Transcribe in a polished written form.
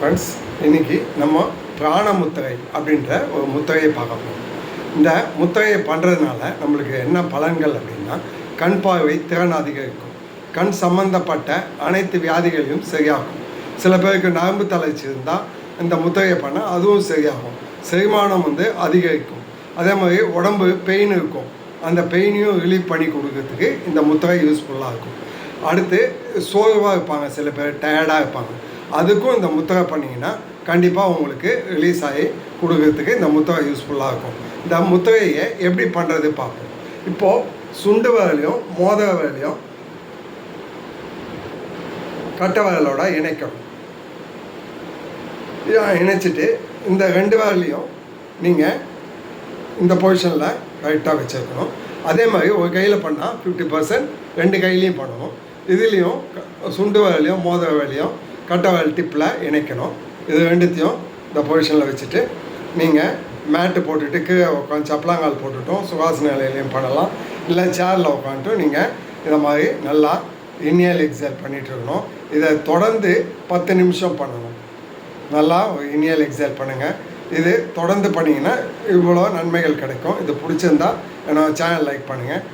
வணக்கம் ஃப்ரெண்ட்ஸ். இன்றைக்கி நம்ம பிராண முத்திரை அப்படின்ற ஒரு முத்திரையை பார்க்க போகிறோம். இந்த முத்திரையை பண்ணுறதுனால நம்மளுக்கு என்ன பலன்கள் அப்படின்னா, கண் பார்வை திறன் அதிகரிக்கும், கண் சம்மந்தப்பட்ட அனைத்து வியாதிகளையும் சரியாகும். சில பேருக்கு நரம்பு தளர்ச்சி இருந்தால் இந்த முத்திரையை பண்ணால் அதுவும் சரியாகும். செரிமானம் அதிகரிக்கும். அதே மாதிரி உடம்பு பெயின் இருக்கும், அந்த பெயினையும் ரிலீஃப் பண்ணி கொடுக்கறதுக்கு இந்த முத்திரை யூஸ்ஃபுல்லாக இருக்கும். அடுத்து சோர்வாக இருப்பாங்க, சில பேர் டயர்டாக இருப்பாங்க, அதுக்கும் இந்த முத்திரை பண்ணிங்கன்னா கண்டிப்பாக உங்களுக்கு ரிலீஸ் ஆகி கொடுக்கறதுக்கு இந்த முத்திரை யூஸ்ஃபுல்லாக இருக்கும். இந்த முத்திரையை எப்படி பண்ணுறது பார்ப்போம். இப்போது சுண்டு விரலையும் மோதிர விரலையும் கட்டை விரலோட இணைக்கணும். இணைச்சிட்டு இந்த ரெண்டு விரலையும் நீங்கள் இந்த பொசிஷனில் கரெக்டாக வச்சுருக்கணும். அதே மாதிரி ஒரு கையில் பண்ணால் 50%, ரெண்டு கையிலையும் பண்ணணும். இதுலேயும் சுண்டு விரலையும் மோதிர விரலையும் கட்டை விரல் டிப்பில் இணைக்கணும். இது ரெண்டுத்தையும் இந்த பொசிஷனில் வச்சுட்டு நீங்கள் மேட்டு போட்டுட்டு கீழே உட்காந்து சப்பலாங்கால் போட்டுட்டும் சுகாசன நிலையிலையும் பண்ணலாம். இல்லை சேரில் உட்காந்துட்டும் நீங்கள் இதை மாதிரி நல்லா இன்ஹேல் எக்ஸேல் பண்ணிகிட்டு இருக்கணும். இதை தொடர்ந்து 10 நிமிஷம் பண்ணணும். நல்லா இன்ஹேல் எக்ஸேல் பண்ணுங்கள். இது தொடர்ந்து பண்ணிங்கன்னா இவ்வளோ நன்மைகள் கிடைக்கும். இது பிடிச்சிருந்தா என்னோடய சேனல் லைக் பண்ணுங்கள்.